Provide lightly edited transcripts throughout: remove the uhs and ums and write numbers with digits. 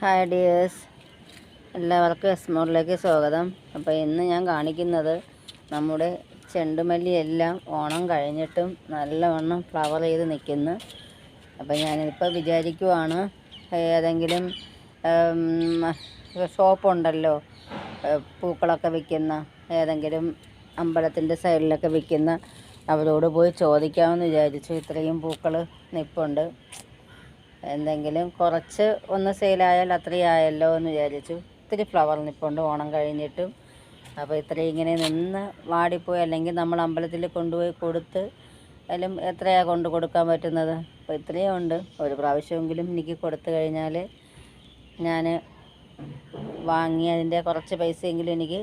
Hi dears, എല്ലാവർക്കും എസ്മോറിലേക്ക് സ്വാഗതം. അപ്പോൾ ഇന്ന് ഞാൻ കാണിക്കുന്നത് നമ്മുടെ ചെണ്ടുമല്ലി എല്ലാം ഓണം കഴിഞ്ഞിട്ടും നല്ലവണ്ണം ഫ്ലവർ ചെയ്ത് നിൽക്കുന്നു. അപ്പോൾ ഞാനിപ്പോൾ വിചാരിക്കുവാണ്, ഏതെങ്കിലും ഷോപ്പുണ്ടല്ലോ പൂക്കളൊക്കെ വിൽക്കുന്ന, ഏതെങ്കിലും അമ്പലത്തിൻ്റെ സൈഡിലൊക്കെ വിൽക്കുന്ന അവരോട് പോയി ചോദിക്കാമെന്ന് വിചാരിച്ചു. ഇത്രയും പൂക്കൾ നിൽപ്പുണ്ട്, എന്തെങ്കിലും കുറച്ച് ഒന്ന് സെയിലായാൽ അത്രയും ആയല്ലോ എന്ന് വിചാരിച്ചു. ഇത്തിരി ഫ്ലവർ നിൽപ്പുണ്ട് ഓണം കഴിഞ്ഞിട്ടും. അപ്പോൾ ഇത്രയും ഇങ്ങനെ നിന്ന് വാടിപ്പോയി, അല്ലെങ്കിൽ നമ്മൾ അമ്പലത്തിൽ കൊണ്ടുപോയി കൊടുത്ത് അതിലും എത്രയാണ് കൊണ്ട് കൊടുക്കാൻ പറ്റുന്നത്? അപ്പോൾ ഇത്രയും ഉണ്ട്. ഒരു പ്രാവശ്യമെങ്കിലും എനിക്ക് കൊടുത്തു കഴിഞ്ഞാൽ ഞാൻ വാങ്ങി അതിൻ്റെ കുറച്ച് പൈസയെങ്കിലും എനിക്ക്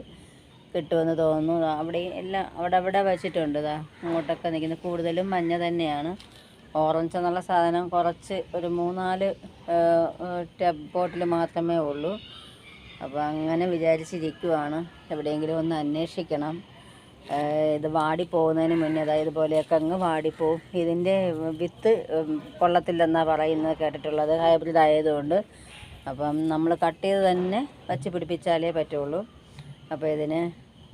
കിട്ടുമെന്ന് തോന്നുന്നു. അവിടെ എല്ലാം അവിടെ വെച്ചിട്ടുണ്ട്. അങ്ങോട്ടൊക്കെ നിൽക്കുന്നത് കൂടുതലും മഞ്ഞ തന്നെയാണ്. ഓറഞ്ച് എന്നുള്ള സാധനം കുറച്ച് ഒരു 3-4 ബോട്ടിൽ മാത്രമേ ഉള്ളൂ. അപ്പോൾ അങ്ങനെ വിചാരിച്ചിരിക്കുവാണ്, എവിടെയെങ്കിലും ഒന്ന് അന്വേഷിക്കണം. ഇത് വാടിപ്പോകുന്നതിന് മുന്നേ, അതായത് ഇതുപോലെയൊക്കെ അങ്ങ് വാടിപ്പോവും. ഇതിൻ്റെ വിത്ത് കൊള്ളത്തില്ലെന്നാണ് പറയുന്നത് കേട്ടിട്ടുള്ളത്, ഹൈബ്രിഡ് ആയതുകൊണ്ട്. അപ്പം നമ്മൾ കട്ട് ചെയ്ത് തന്നെ വച്ച് പിടിപ്പിച്ചാലേ പറ്റുള്ളൂ. അപ്പോൾ ഇതിന്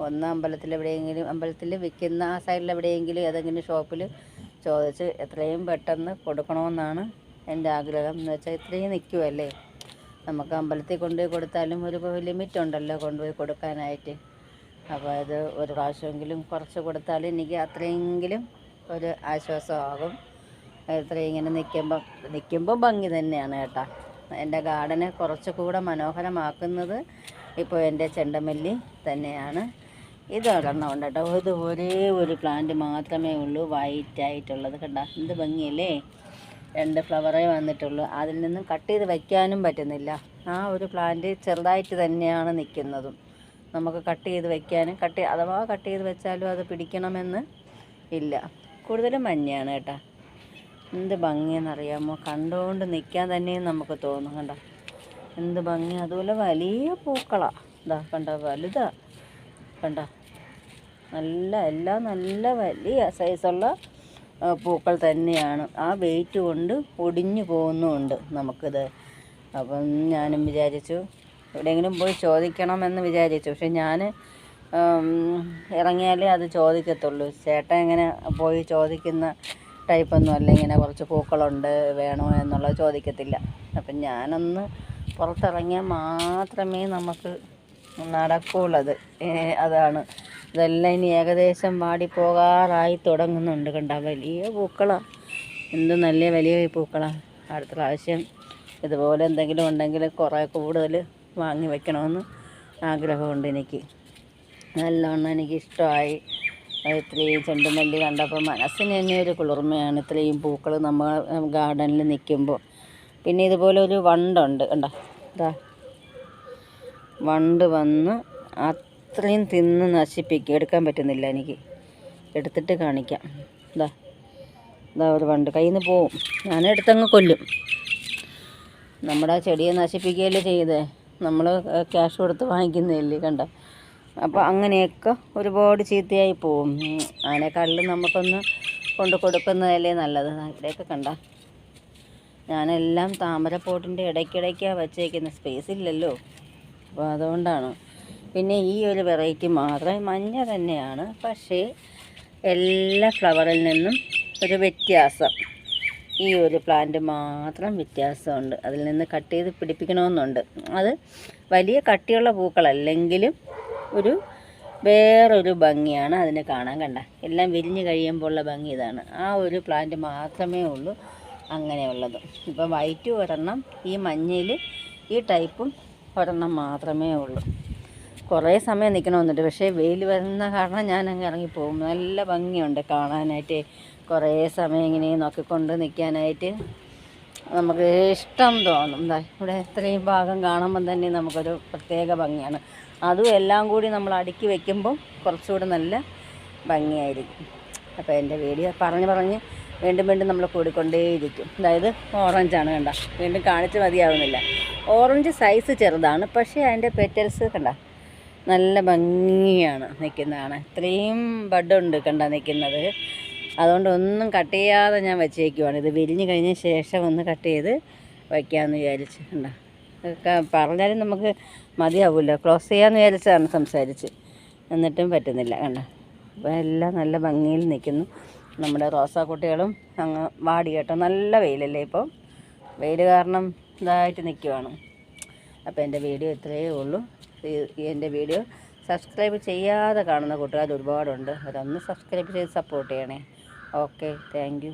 ഒന്ന് അമ്പലത്തിൽ വിൽക്കുന്ന ആ സൈഡിൽ എവിടെയെങ്കിലും ഏതെങ്കിലും ഷോപ്പിൽ ചോദിച്ച് എത്രയും പെട്ടെന്ന് കൊടുക്കണമെന്നാണ് എൻ്റെ ആഗ്രഹം. എന്ന് വെച്ചാൽ ഇത്രയും നിൽക്കുമല്ലേ, നമുക്ക് അമ്പലത്തിൽ കൊണ്ടുപോയി കൊടുത്താലും ഒരു ലിമിറ്റ് ഉണ്ടല്ലോ കൊണ്ടുപോയി കൊടുക്കാനായിട്ട്. അപ്പോൾ ഇത് ഒരു പ്രാവശ്യമെങ്കിലും കുറച്ച് കൊടുത്താൽ എനിക്ക് അത്രയെങ്കിലും ഒരു ആശ്വാസമാകും. ഇത്രയും ഇങ്ങനെ നിൽക്കുമ്പോൾ ഭംഗി തന്നെയാണ് കേട്ടോ. എൻ്റെ ഗാർഡനെ കുറച്ചുകൂടെ മനോഹരമാക്കുന്നത് ഇപ്പോൾ എൻ്റെ ചെണ്ടുമല്ലി തന്നെയാണ്. ഇതൊരെണ്ണം ഉണ്ട് കേട്ടോ. ഇത് ഒരേ ഒരു പ്ലാന്റ് മാത്രമേ ഉള്ളൂ, വൈറ്റ് ആയിട്ടുള്ളത്. കണ്ട എന്ത് ഭംഗിയല്ലേ, 2 ഫ്ലവറേ വന്നിട്ടുള്ളൂ. അതിൽ നിന്നും കട്ട് ചെയ്ത് വയ്ക്കാനും പറ്റുന്നില്ല. ആ ഒരു പ്ലാന്റ് ചെറുതായിട്ട് തന്നെയാണ് നിൽക്കുന്നതും. നമുക്ക് കട്ട് ചെയ്ത് വയ്ക്കാനും അഥവാ കട്ട് ചെയ്ത് വെച്ചാലും അത് പിടിക്കണമെന്ന് ഇല്ല. കൂടുതലും മഞ്ഞയാണ് കേട്ടോ. എന്ത് ഭംഗിയെന്നറിയാമോ, കണ്ടുകൊണ്ട് നിൽക്കാൻ തന്നെ നമുക്ക് തോന്നും. കണ്ട എന്ത് ഭംഗി. അതുപോലെ വലിയ പൂക്കളാണ്. കണ്ട വലുതാ, കണ്ട എല്ലാം നല്ല വലിയ സൈസുള്ള പൂക്കൾ തന്നെയാണ്. ആ വെയിറ്റ് കൊണ്ട് ഒടിഞ്ഞു പോകുന്നുമുണ്ട് നമുക്കിത്. അപ്പം ഞാനും വിചാരിച്ചു എവിടെയെങ്കിലും പോയി ചോദിക്കണമെന്ന് വിചാരിച്ചു. പക്ഷെ ഞാൻ ഇറങ്ങിയാലേ അത് ചോദിക്കത്തുള്ളൂ. ചേട്ടൻ ഇങ്ങനെ പോയി ചോദിക്കുന്ന ടൈപ്പൊന്നും അല്ല. ഇങ്ങനെ കുറച്ച് പൂക്കളുണ്ട് വേണോ എന്നുള്ളത് ചോദിക്കത്തില്ല. അപ്പം ഞാനൊന്ന് പുറത്തിറങ്ങിയാൽ മാത്രമേ നമുക്ക് നടക്കുള്ളത്. അതാണ്. ഇതെല്ലാം ഇനി ഏകദേശം വാടിപ്പോകാറായി തുടങ്ങുന്നുണ്ട്. കണ്ട വലിയ പൂക്കളാണ്, എന്ത് നല്ല വലിയ പൂക്കളാണ്. അടുത്ത പ്രാവശ്യം ഇതുപോലെ എന്തെങ്കിലും ഉണ്ടെങ്കിൽ കുറേ കൂടുതൽ വാങ്ങി വയ്ക്കണമെന്ന് ആഗ്രഹമുണ്ട് എനിക്ക്. നല്ലവണ്ണം എനിക്കിഷ്ടമായി. ഇത്രയും ചെണ്ടുമല്ലി കണ്ടപ്പോൾ മനസ്സിന് തന്നെ ഒരു കുളിർമയാണ്, ഇത്രയും പൂക്കൾ നമ്മൾ ഗാർഡനിൽ നിൽക്കുമ്പോൾ. പിന്നെ ഇതുപോലെ ഒരു വണ്ടുണ്ട്, കണ്ട വണ്ട് വന്ന് അത്രയും തിന്ന് നശിപ്പിക്കും. എടുക്കാൻ പറ്റുന്നില്ല എനിക്ക്, എടുത്തിട്ട് കാണിക്കാം. ഒരു വണ്ട് കയ്യിൽ നിന്ന് പോവും, ഞാൻ എടുത്തങ്ങ് കൊല്ലും. നമ്മുടെ ചെടിയെ നശിപ്പിക്കുകയല്ലേ ചെയ്തേ, നമ്മൾ ക്യാഷ് കൊടുത്ത് വാങ്ങിക്കുന്നതല്ലേ. കണ്ട അപ്പോൾ അങ്ങനെയൊക്കെ ഒരുപാട് ചീത്തയായി പോവും. അതിനേക്കാളിലും നമുക്കൊന്ന് കൊണ്ട് കൊടുക്കുന്നതല്ലേ നല്ലത്. ഇവിടെയൊക്കെ കണ്ട ഞാനെല്ലാം താമരപ്പോട്ടിൻ്റെ ഇടയ്ക്കിടയ്ക്കാണ് വച്ചേക്കുന്നത്, സ്പേസ് ഇല്ലല്ലോ. അപ്പോൾ അതുകൊണ്ടാണ്. പിന്നെ ഈ ഒരു വെറൈറ്റി മാത്രമേ മഞ്ഞ തന്നെയാണ്, പക്ഷേ എല്ലാ ഫ്ലവറിൽ നിന്നും ഒരു വ്യത്യാസം. ഈ ഒരു പ്ലാന്റ് മാത്രം വ്യത്യാസമുണ്ട്. അതിൽ നിന്ന് കട്ട് ചെയ്ത് പിടിപ്പിക്കണമെന്നുണ്ട്. അത് വലിയ കട്ടിയുള്ള പൂക്കളല്ലെങ്കിലും വേറൊരു ഭംഗിയാണ് അതിന് കാണാൻ. കണ്ട എല്ലാം വിരിഞ്ഞ് കഴിയുമ്പോൾ ഉള്ള ഭംഗി ഇതാണ്. ആ ഒരു പ്ലാന്റ് മാത്രമേ ഉള്ളൂ അങ്ങനെയുള്ളത്. ഇപ്പം വൈറ്റ് ഒരെണ്ണം, ഈ മഞ്ഞയിൽ ഈ ടൈപ്പും ഒരെണ്ണം മാത്രമേ ഉള്ളൂ. കുറേ സമയം നിൽക്കണമെന്നുണ്ട്, പക്ഷേ വെയിൽ വരുന്ന കാരണം ഞാൻ അങ്ങ് ഇറങ്ങിപ്പോകും. നല്ല ഭംഗിയുണ്ട് കാണാനായിട്ട്. കുറേ സമയം ഇങ്ങനെ നോക്കിക്കൊണ്ട് നിൽക്കാനായിട്ട് നമുക്ക് ഇഷ്ടം തോന്നും. ഇവിടെ ഇത്രയും ഭാഗം കാണുമ്പം തന്നെ നമുക്കൊരു പ്രത്യേക ഭംഗിയാണ്. അതും എല്ലാം കൂടി നമ്മൾ അടുക്കി വയ്ക്കുമ്പോൾ കുറച്ചുകൂടി നല്ല ഭംഗിയായിരിക്കും. അപ്പോൾ എൻ്റെ വീഡിയോ പറഞ്ഞ് വീണ്ടും നമ്മൾ കൂടിക്കൊണ്ടേയിരിക്കും. അതായത് ഓറഞ്ചാണ്, കണ്ട വീണ്ടും കാണിച്ച് മതിയാവുന്നില്ല. ഓറഞ്ച് സൈസ് ചെറുതാണ്, പക്ഷേ അതിൻ്റെ പെറ്റൽസ് കണ്ട നല്ല ഭംഗിയാണ് നിൽക്കുന്നതാണ്. ഇത്രയും ബഡുണ്ട് കണ്ട നിൽക്കുന്നത്. അതുകൊണ്ട് ഒന്നും കട്ട് ചെയ്യാതെ ഞാൻ വെച്ചേക്കുവാണ്. ഇത് വിരിഞ്ഞ് കഴിഞ്ഞ ശേഷം ഒന്ന് കട്ട് ചെയ്ത് വയ്ക്കാമെന്ന് വിചാരിച്ച്. കണ്ട പറഞ്ഞാലും നമുക്ക് മതിയാവില്ല. ക്ലോസ് ചെയ്യാമെന്ന് വിചാരിച്ചാണ് സംസാരിച്ച്, എന്നിട്ടും പറ്റുന്നില്ല. കണ്ടോ, അപ്പോൾ എല്ലാം നല്ല ഭംഗിയിൽ നിൽക്കുന്നു. നമ്മുടെ റോസാക്കുട്ടികളും അങ്ങ് വാടി കേട്ടോ. നല്ല വെയിലല്ലേ ഇപ്പോൾ, വെയിൽ കാരണം ഇതായിട്ട് നിൽക്കുവാണ്. അപ്പോൾ എൻ്റെ വീഡിയോ ഇത്രയേ ഉള്ളൂ. എൻ്റെ വീഡിയോ സബ്സ്ക്രൈബ് ചെയ്യാതെ കാണുന്ന കൂട്ടുകാർ ഒരുപാടുണ്ട്. അതൊന്ന് സബ്സ്ക്രൈബ് ചെയ്ത് സപ്പോർട്ട് ചെയ്യണേ. Okay, thank you.